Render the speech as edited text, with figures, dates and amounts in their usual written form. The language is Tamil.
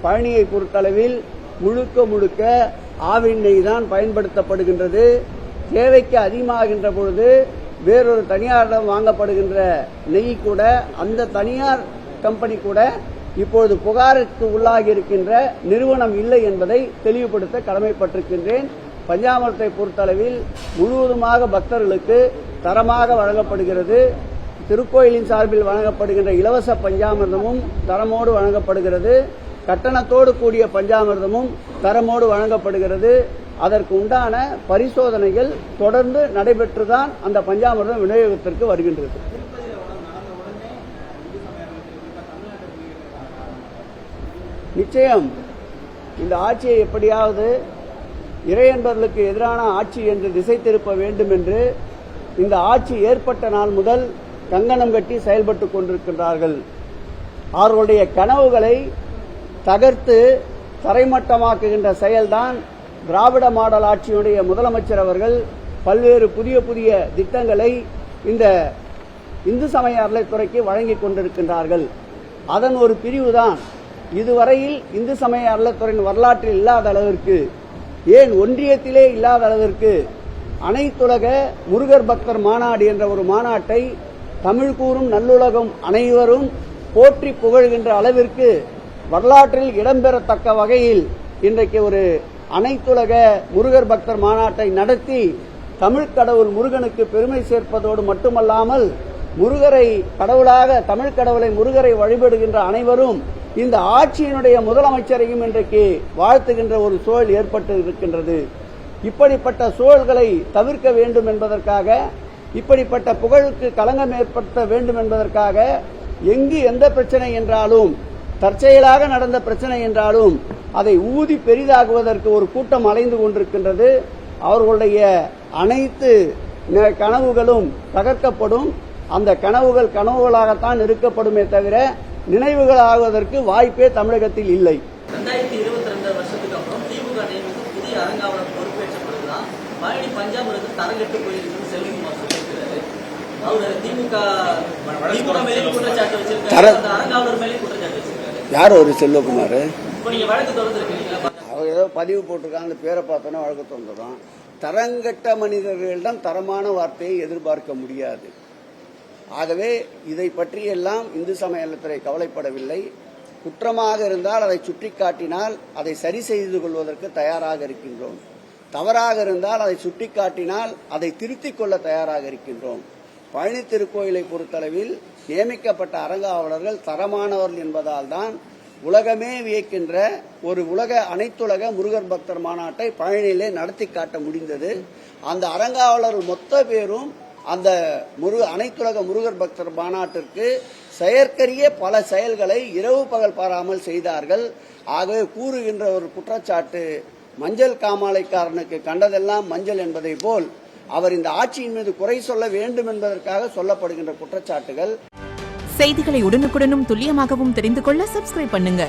பழனியை பொறுத்தளவில் முழுக்க முழுக்க ஆவின் நெய் தான் பயன்படுத்தப்படுகின்றது. தேவைக்கு அதிகமாகின்ற பொழுது வேறொரு தனியாரிடம் வாங்கப்படுகின்ற நெய் கூட அந்த தனியார் கம்பெனி கூட இப்பொழுது புகாருக்கு உள்ளாகி இருக்கின்ற நிறுவனம் இல்லை என்பதை தெளிவுபடுத்த கடமைப்பட்டிருக்கின்றேன். பஞ்சாமிர்தத்தை பொறுத்தளவில் முழுவதுமாக பக்தர்களுக்கு தரமாக வழங்கப்படுகிறது. திருக்கோயிலின் சார்பில் வழங்கப்படுகின்ற இலவச பஞ்சாமிர்தமும் தரமோடு வழங்கப்படுகிறது. கட்டணத்தோடு கூடிய பஞ்சாமிர்தமும் தரமோடு வழங்கப்படுகிறது. அதற்கு உண்டான பரிசோதனைகள் தொடர்ந்து நடைபெற்றுதான் அந்த பஞ்சாமிர்தம் விநியோகத்திற்கு வருகின்றது. நிச்சயம் இந்த ஆட்சியை எப்படியாவது இறையன்பர்களுக்கு எதிரான ஆட்சி என்று திசை திருப்ப வேண்டும் என்று இந்த ஆட்சி ஏற்பட்ட நாள் முதல் கங்கணம் கட்டி செயல்பட்டுக் கொண்டிருக்கின்றார்கள். அவர்களுடைய கனவுகளை தகர்த்து தரைமட்டமாக்குகின்ற செயல்தான் திராவிட மாடல் ஆட்சியுடைய முதலமைச்சர் அவர்கள் பல்வேறு புதிய புதிய திட்டங்களை இந்த இந்து சமய அறநிலைத்துறைக்கு வழங்கிக் கொண்டிருக்கின்றார்கள். அதன் ஒரு பிரிவுதான் இதுவரையில் இந்து சமய அறநிலைத்துறையின் வரலாற்றில் இல்லாத அளவிற்கு, ஏன் ஒன்றியத்திலே இல்லாத அளவிற்கு அனைத்துலக முருகர் பக்தர் மாநாடு என்ற ஒரு மாநாட்டை தமிழ் கூறும் நல்லுலகம் அனைவரும் போற்றி புகழ்கின்ற அளவிற்கு வரலாற்றில் இடம்பெறத்தக்க வகையில் இன்றைக்கு ஒரு அனைத்துலக முருகர் பக்தர் மாநாட்டை நடத்தி தமிழ் கடவுள் முருகனுக்கு பெருமை சேர்ப்பதோடு மட்டுமல்லாமல் முருகரை கடவுளாக, தமிழ் கடவுளை முருகரை வழிபடுகின்ற அனைவரும் இந்த ஆட்சியினுடைய முதலமைச்சரையும் இன்றைக்கு வாழ்த்துகின்ற ஒரு சூழல் ஏற்பட்டு இருக்கின்றது. இப்படிப்பட்ட சூழல்களை தவிர்க்க வேண்டும் என்பதற்காக, இப்படிப்பட்ட புகழுக்கு களங்கம் ஏற்படுத்த வேண்டும் என்பதற்காக எங்கு எந்த பிரச்சனை என்றாலும், தற்செயலாக நடந்த பிரச்சனை என்றாலும் அதை ஊதி பெரிதாகுவதற்கு ஒரு கூட்டம் அலைந்து கொண்டிருக்கின்றது. அவர்களுடைய அனைத்து கனவுகளும் தகர்க்கப்படும். அந்த கனவுகள் கனவுகளாகத்தான் இருக்கப்படுமே தவிர நினைவுகளாகுவதற்கு வாய்ப்பே தமிழகத்தில் இல்லை. 2022 வருஷத்துக்கு அப்புறம் திமுக புதிய அரங்காவலர் பொறுப்பேற்றப்படுவதால் பழனி பஞ்சாமிர்தம் தரங்கெட்டு போயிருக்குன்னு செல்வகுமார் சொல்லியிருக்கிறாரு. அவர் திமுக மேலே குற்றச்சாட்டு வச்சிருக்காரு, அரங்காவலர் மேலே குற்றச்சாட்டு வச்சிருக்காரு. யார் ஒரு செல்வகுமார்? இப்போ நீங்க வழக்கு தொடர்ந்துருக்கீங்களா? அவர் ஏதோ பதிவு போட்டிருக்காங்க, அந்த பேரை பார்த்தோன்னா வழக்கு தொடர்ந்துடும். தரங்கட்ட மனிதர்களிடம் தரமான வார்த்தையை எதிர்பார்க்க முடியாது. ஆகவே இதை பற்றியெல்லாம் இந்து சமய அறநிலையத்துறை கவலைப்படவில்லை. குற்றமாக இருந்தால் அதை சுட்டிக்காட்டினால் அதை சரி செய்து கொள்வதற்கு தயாராக இருக்கின்றோம். தவறாக இருந்தால் அதை சுட்டிக்காட்டினால் அதை திருத்திக் கொள்ள தயாராக இருக்கின்றோம். பழனி திருக்கோயிலை பொறுத்தளவில் நியமிக்கப்பட்ட அரங்காவலர்கள் தரமானவர்கள் என்பதால் தான் உலகமே வியக்கின்ற ஒரு அனைத்துலக முருகர் பக்தர் மாநாட்டை பழனியிலே நடத்தி காட்ட முடிந்தது. அந்த அரங்காவலர்கள் மொத்த பேரும் அந்த அனைத்துலக முருகர் பக்தர் மாநாட்டிற்கு செயற்கரிய பல செயல்களை இரவு பகல் பாராமல் செய்தார்கள். ஆகவே கூறுகின்ற ஒரு குற்றச்சாட்டு மஞ்சள் காமாலைக்காரனுக்கு கண்டதெல்லாம் மஞ்சள் என்பதை போல் அவர் இந்த ஆட்சியின் மீது குறை சொல்ல வேண்டும் என்பதற்காக சொல்லப்படுகின்ற குற்றச்சாட்டுகள். செய்திகளை உடனுக்குடனும் துல்லியமாகவும் தெரிந்து கொள்ள சப்ஸ்கிரைப் பண்ணுங்க.